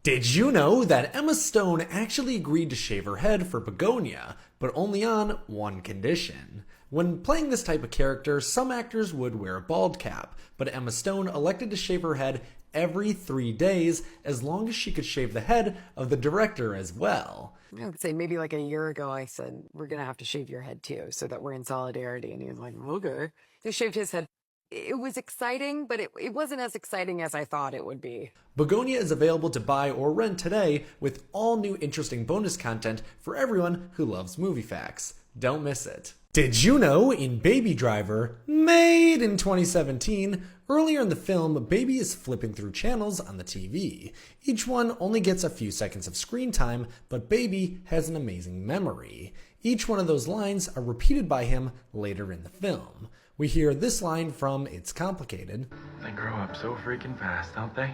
Did you know that Emma Stone actually agreed to shave her head for Begonia, but only on one condition? When playing this type of character, some actors would wear a bald cap, but Emma Stone elected to shave her head every 3 days as long as she could shave the head of the director as well. I would say maybe like a year ago I said, we're going to have to shave your head too, so that we're in solidarity. And he was like, okay. He shaved his head. It was exciting, but it wasn't as exciting as I thought it would be. Begonia is available to buy or rent today with all new interesting bonus content for everyone who loves movie facts. Don't miss it. Did you know in Baby Driver, made in 2017, earlier in the film, Baby is flipping through channels on the TV. Each one only gets a few seconds of screen time, but Baby has an amazing memory. Each one of those lines are repeated by him later in the film. We hear this line from It's Complicated. They grow up so freaking fast, don't they?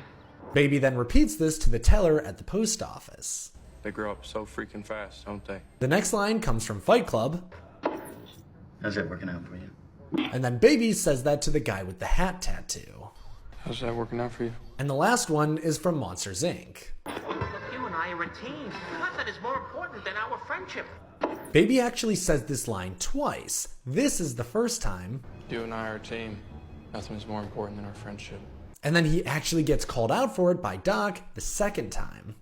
Baby then repeats this to the teller at the post office. They grow up so freaking fast, don't they? The next line comes from Fight Club. How's that working out for you? And then Baby says that to the guy with the hat tattoo. How's that working out for you? And the last one is from Monsters, Inc. You and I are a team. Nothing is more important than our friendship. Baby actually says this line twice. This is the first time. You and I are a team. Nothing is more important than our friendship. And then he actually gets called out for it by Doc the second time.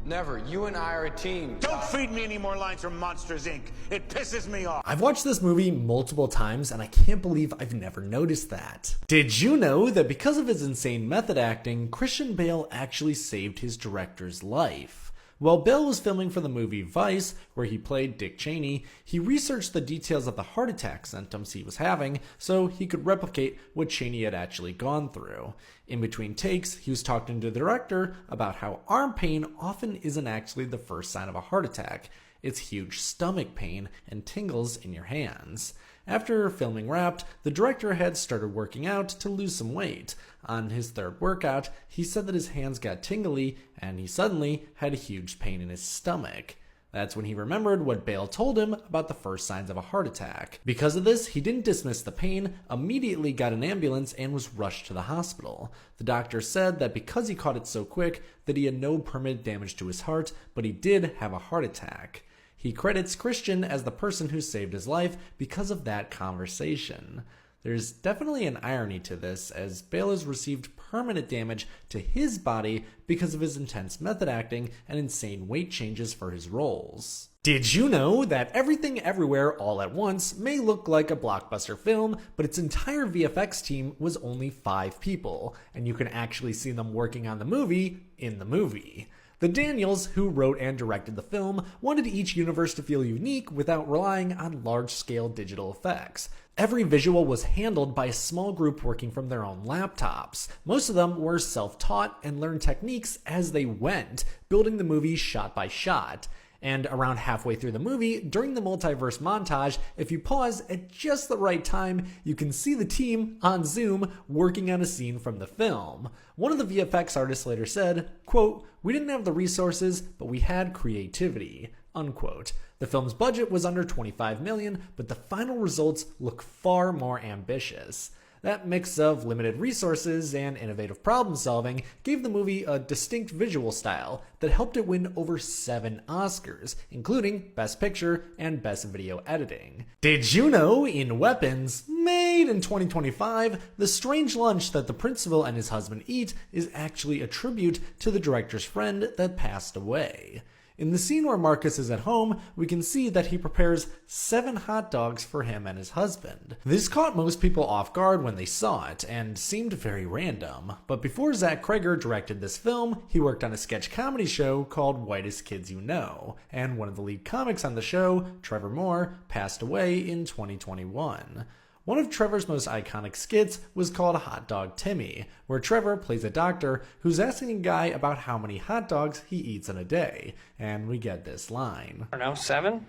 Never. You and I are a team. Don't feed me any more lines from Monsters, Inc. It pisses me off. I've watched this movie multiple times and I can't believe I've never noticed that. Did you know that because of his insane method acting, Christian Bale actually saved his director's life? While Bale was filming for the movie Vice, where he played Dick Cheney, he researched the details of the heart attack symptoms he was having so he could replicate what Cheney had actually gone through. In between takes, he was talking to the director about how arm pain often isn't actually the first sign of a heart attack. It's huge stomach pain and tingles in your hands. After filming wrapped, the director had started working out to lose some weight. On his third workout, he said that his hands got tingly and he suddenly had a huge pain in his stomach. That's when he remembered what Bale told him about the first signs of a heart attack. Because of this, he didn't dismiss the pain, immediately got an ambulance and was rushed to the hospital. The doctor said that because he caught it so quick that he had no permanent damage to his heart, but he did have a heart attack. He credits Christian as the person who saved his life because of that conversation. There's definitely an irony to this, as Bale has received permanent damage to his body because of his intense method acting and insane weight changes for his roles. Did you know that Everything Everywhere All at Once may look like a blockbuster film, but its entire VFX team was only 5 people, and you can actually see them working on the movie in the movie. The Daniels, who wrote and directed the film, wanted each universe to feel unique without relying on large-scale digital effects. Every visual was handled by a small group working from their own laptops. Most of them were self-taught and learned techniques as they went, building the movie shot by shot. And around halfway through the movie, during the multiverse montage, if you pause at just the right time, you can see the team on Zoom working on a scene from the film. One of the VFX artists later said, quote, "We didn't have the resources, but we had creativity," unquote. The film's budget was under $25 million, but the final results look far more ambitious. That mix of limited resources and innovative problem solving gave the movie a distinct visual style that helped it win over 7 Oscars, including Best Picture and Best Video Editing. Did you know in Weapons, made in 2025, the strange lunch that the principal and his husband eat is actually a tribute to the director's friend that passed away? In the scene where Marcus is at home, we can see that he prepares 7 hot dogs for him and his husband. This caught most people off guard when they saw it, and seemed very random. But before Zach Cregger directed this film, he worked on a sketch comedy show called Whitest Kids You Know, and one of the lead comics on the show, Trevor Moore, passed away in 2021. One of Trevor's most iconic skits was called Hot Dog Timmy, where Trevor plays a doctor who's asking a guy about how many hot dogs he eats in a day, and we get this line. I don't know, 7?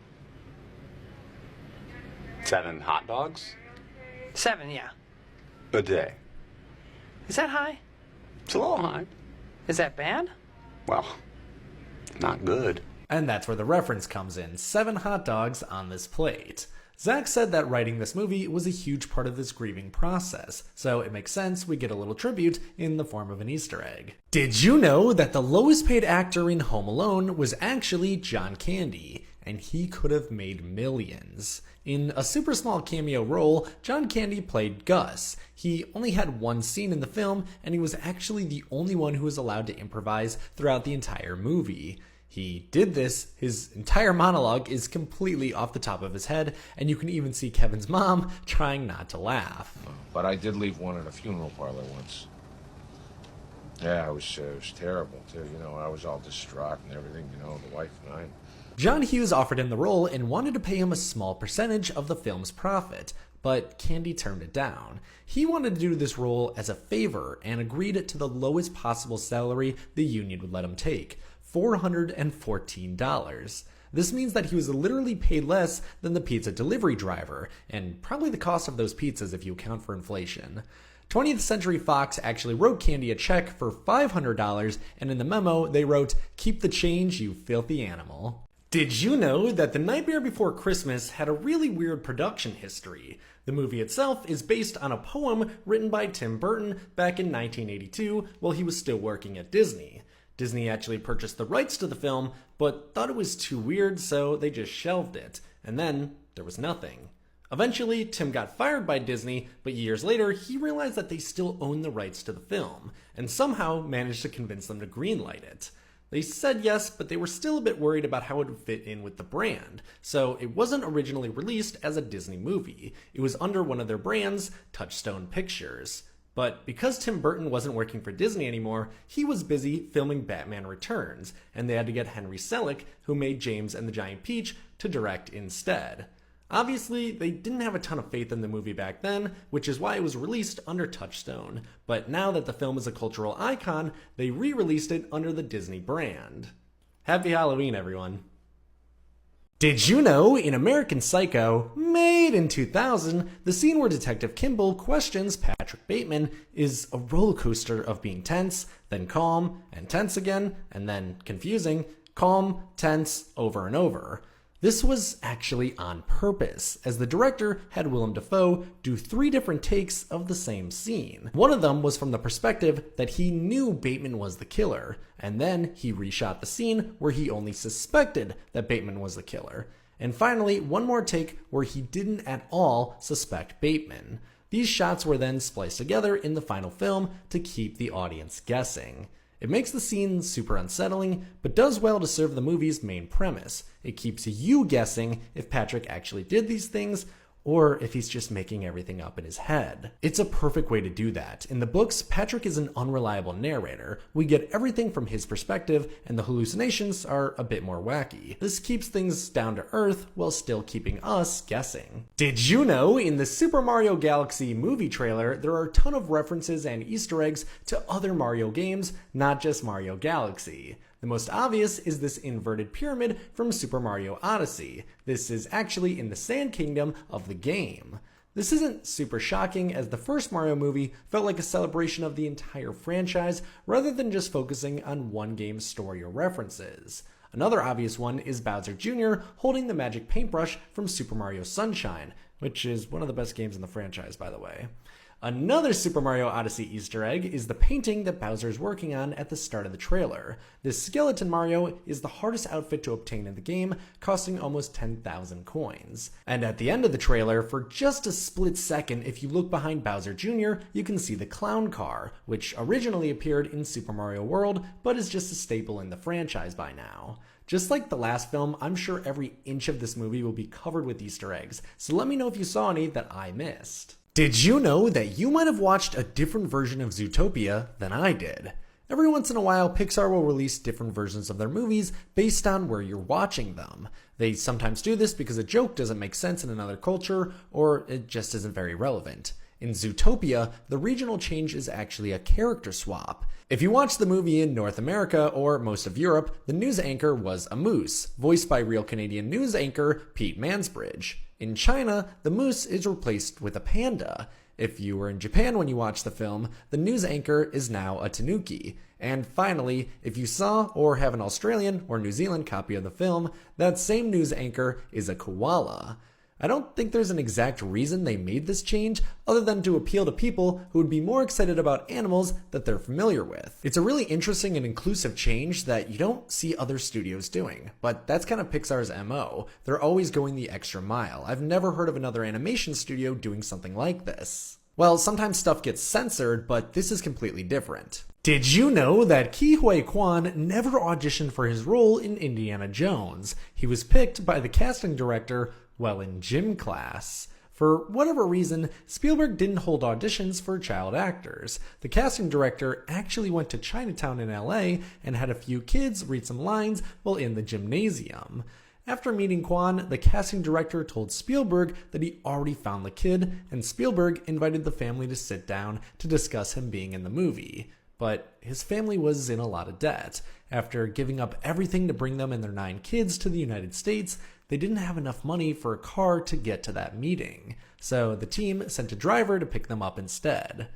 7 hot dogs? 7, yeah. A day. Is that high? It's a little high. Is that bad? Well, not good. And that's where the reference comes in, 7 hot dogs on this plate. Zack said that writing this movie was a huge part of this grieving process, so it makes sense we get a little tribute in the form of an Easter egg. Did you know that the lowest paid actor in Home Alone was actually John Candy, and he could have made millions? In a super small cameo role, John Candy played Gus. He only had one scene in the film, and he was actually the only one who was allowed to improvise throughout the entire movie. He did this, his entire monologue is completely off the top of his head, and you can even see Kevin's mom trying not to laugh. But I did leave one in a funeral parlor once. Yeah, it was terrible, too. You know, I was all distraught and everything, you know, the wife and I. John Hughes offered him the role and wanted to pay him a small percentage of the film's profit, but Candy turned it down. He wanted to do this role as a favor and agreed to the lowest possible salary the union would let him take, $414. This means that he was literally paid less than the pizza delivery driver, and probably the cost of those pizzas if you account for inflation. 20th Century Fox actually wrote Candy a check for $500, and in the memo they wrote, "Keep the change, you filthy animal." Did you know that The Nightmare Before Christmas had a really weird production history? The movie itself is based on a poem written by Tim Burton back in 1982 while he was still working at Disney. Disney actually purchased the rights to the film, but thought it was too weird, so they just shelved it. And then there was nothing. Eventually, Tim got fired by Disney, but years later, he realized that they still owned the rights to the film, and somehow managed to convince them to greenlight it. They said yes, but they were still a bit worried about how it would fit in with the brand, so it wasn't originally released as a Disney movie. It was under one of their brands, Touchstone Pictures. But because Tim Burton wasn't working for Disney anymore, he was busy filming Batman Returns, and they had to get Henry Selick, who made James and the Giant Peach, to direct instead. Obviously, they didn't have a ton of faith in the movie back then, which is why it was released under Touchstone. But now that the film is a cultural icon, they re-released it under the Disney brand. Happy Halloween, everyone. Did you know in American Psycho, made in 2000, the scene where Detective Kimball questions Patrick Bateman is a roller coaster of being tense, then calm, and tense again, and then confusing, calm, tense, over and over. This was actually on purpose, as the director had Willem Dafoe do 3 different takes of the same scene. One of them was from the perspective that he knew Bateman was the killer, and then he reshot the scene where he only suspected that Bateman was the killer. And finally, one more take where he didn't at all suspect Bateman. These shots were then spliced together in the final film to keep the audience guessing. It makes the scene super unsettling, but does well to serve the movie's main premise. It keeps you guessing if Patrick actually did these things, or if he's just making everything up in his head. It's a perfect way to do that. In the books, Patrick is an unreliable narrator. We get everything from his perspective, and the hallucinations are a bit more wacky. This keeps things down to earth while still keeping us guessing. Did you know in the Super Mario Galaxy movie trailer, there are a ton of references and Easter eggs to other Mario games, not just Mario Galaxy? The most obvious is this inverted pyramid from Super Mario Odyssey. This is actually in the Sand Kingdom of the game. This isn't super shocking, as the first Mario movie felt like a celebration of the entire franchise rather than just focusing on one game's story or references. Another obvious one is Bowser Jr. holding the magic paintbrush from Super Mario Sunshine, which is one of the best games in the franchise, by the way. Another Super Mario Odyssey Easter egg is the painting that Bowser is working on at the start of the trailer. This skeleton Mario is the hardest outfit to obtain in the game, costing almost 10,000 coins. And at the end of the trailer, for just a split second, if you look behind Bowser Jr., you can see the clown car, which originally appeared in Super Mario World, but is just a staple in the franchise by now. Just like the last film, I'm sure every inch of this movie will be covered with Easter eggs, so let me know if you saw any that I missed. Did you know that you might have watched a different version of Zootopia than I did? Every once in a while, Pixar will release different versions of their movies based on where you're watching them. They sometimes do this because a joke doesn't make sense in another culture, or it just isn't very relevant. In Zootopia, the regional change is actually a character swap. If you watch the movie in North America or most of Europe, the news anchor was a moose, voiced by real Canadian news anchor Pete Mansbridge. In China, the moose is replaced with a panda. If you were in Japan when you watched the film, the news anchor is now a tanuki. And finally, if you saw or have an Australian or New Zealand copy of the film, that same news anchor is a koala. I don't think there's an exact reason they made this change other than to appeal to people who would be more excited about animals that they're familiar with. It's a really interesting and inclusive change that you don't see other studios doing, but that's kind of Pixar's MO. They're always going the extra mile. I've never heard of another animation studio doing something like this. Well, sometimes stuff gets censored, but this is completely different. Did you know that Ke Huy Quan never auditioned for his role in Indiana Jones? He was picked by the casting director while in gym class. For whatever reason, Spielberg didn't hold auditions for child actors. The casting director actually went to Chinatown in LA and had a few kids read some lines while in the gymnasium. After meeting Quan, the casting director told Spielberg that he already found the kid, and Spielberg invited the family to sit down to discuss him being in the movie. But his family was in a lot of debt. After giving up everything to bring them and their 9 kids to the United States, they didn't have enough money for a car to get to that meeting. So the team sent a driver to pick them up instead.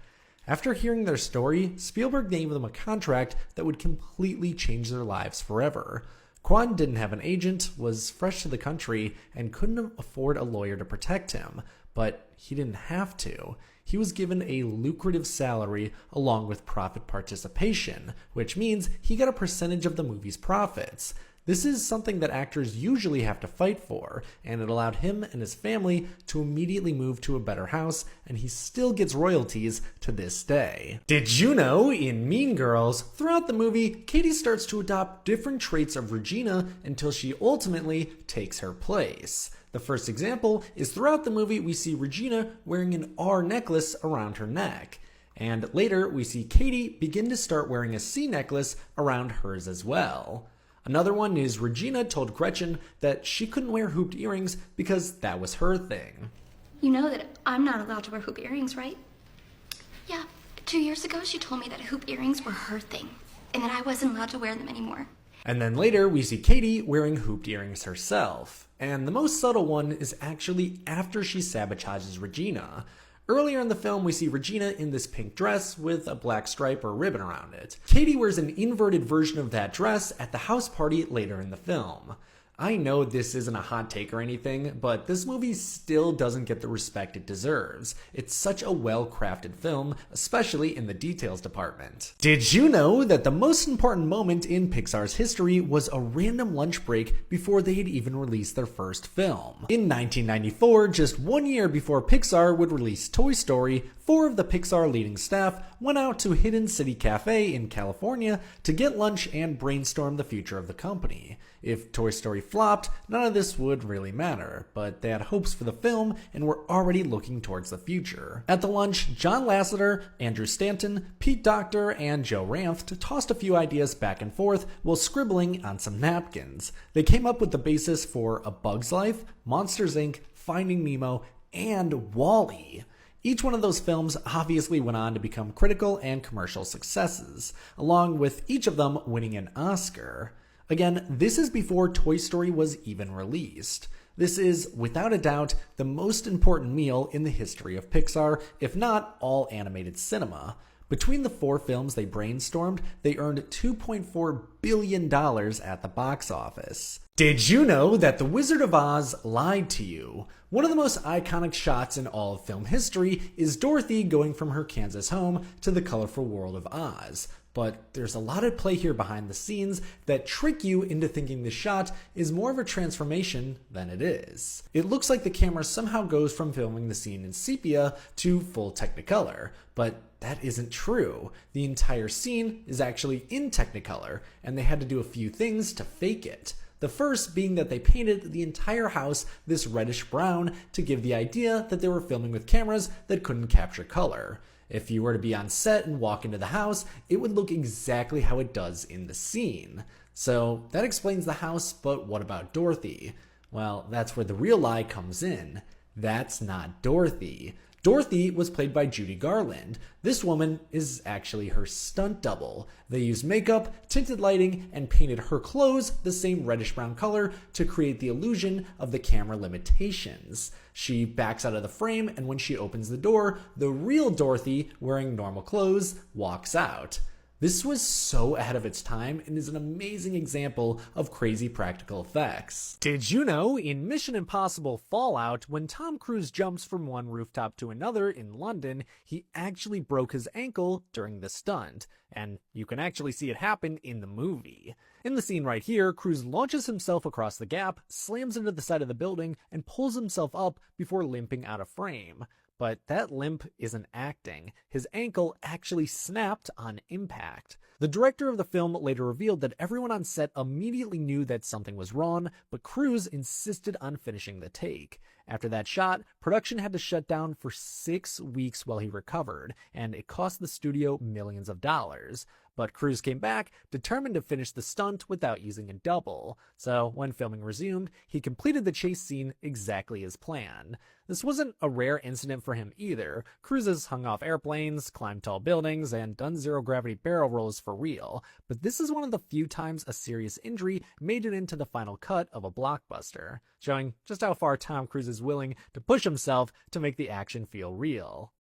After hearing their story, Spielberg gave them a contract that would completely change their lives forever. Quan didn't have an agent, was fresh to the country, and couldn't afford a lawyer to protect him, but he didn't have to. He was given a lucrative salary along with profit participation, which means he got a percentage of the movie's profits. This is something that actors usually have to fight for, and it allowed him and his family to immediately move to a better house, and he still gets royalties to this day. Did you know in Mean Girls, throughout the movie, Katie starts to adopt different traits of Regina until she ultimately takes her place? The first example is throughout the movie we see Regina wearing an R necklace around her neck. And later we see Katie begin to start wearing a C necklace around hers as well. Another one is Regina told Gretchen that she couldn't wear hooped earrings because that was her thing. You know that I'm not allowed to wear hoop earrings, right? Yeah, 2 years ago she told me that hoop earrings were her thing, and that I wasn't allowed to wear them anymore. And then later we see Katie wearing hooped earrings herself. And the most subtle one is actually after she sabotages Regina. Earlier in the film, we see Regina in this pink dress with a black stripe or ribbon around it. Katie wears an inverted version of that dress at the house party later in the film. I know this isn't a hot take or anything, but this movie still doesn't get the respect it deserves. It's such a well-crafted film, especially in the details department. Did you know that the most important moment in Pixar's history was a random lunch break before they had even released their first film? In 1994, just 1 year before Pixar would release Toy Story, 4 of the Pixar leading staff went out to Hidden City Cafe in California to get lunch and brainstorm the future of the company. If Toy Story flopped, none of this would really matter, but they had hopes for the film and were already looking towards the future. At the lunch, John Lasseter, Andrew Stanton, Pete Docter, and Joe Ranft tossed a few ideas back and forth while scribbling on some napkins. They came up with the basis for A Bug's Life, Monsters, Inc., Finding Nemo, and WALL-E. Each one of those films obviously went on to become critical and commercial successes, along with each of them winning an Oscar. Again, this is before Toy Story was even released. This is, without a doubt, the most important meal in the history of Pixar, if not all animated cinema. Between the 4 films they brainstormed, they earned $2.4 billion at the box office. Did you know that The Wizard of Oz lied to you? One of the most iconic shots in all of film history is Dorothy going from her Kansas home to the colorful world of Oz. But there's a lot at play here behind the scenes that trick you into thinking the shot is more of a transformation than it is. It looks like the camera somehow goes from filming the scene in sepia to full Technicolor, but that isn't true. The entire scene is actually in Technicolor, and they had to do a few things to fake it. The first being that they painted the entire house this reddish brown to give the idea that they were filming with cameras that couldn't capture color. If you were to be on set and walk into the house, it would look exactly how it does in the scene. So that explains the house, but what about Dorothy? Well, that's where the real lie comes in. That's not Dorothy. Dorothy was played by Judy Garland. This woman is actually her stunt double. They used makeup, tinted lighting, and painted her clothes the same reddish-brown color to create the illusion of the camera limitations. She backs out of the frame, and when she opens the door, the real Dorothy, wearing normal clothes, walks out. This was so ahead of its time and is an amazing example of crazy practical effects. Did you know in Mission Impossible Fallout, when Tom Cruise jumps from one rooftop to another in London, he actually broke his ankle during the stunt, and you can actually see it happen in the movie. In the scene right here, Cruise launches himself across the gap, slams into the side of the building, and pulls himself up before limping out of frame. But that limp isn't acting. His ankle actually snapped on impact. The director of the film later revealed that everyone on set immediately knew that something was wrong, but Cruise insisted on finishing the take. After that shot, production had to shut down for 6 weeks while he recovered, and it cost the studio millions of dollars. But Cruise came back, determined to finish the stunt without using a double. So when filming resumed, he completed the chase scene exactly as planned. This wasn't a rare incident for him either. Cruise has hung off airplanes, climbed tall buildings, and done zero-gravity barrel rolls for real. But this is one of the few times a serious injury made it into the final cut of a blockbuster, showing just how far Tom Cruise is willing to push himself to make the action feel real.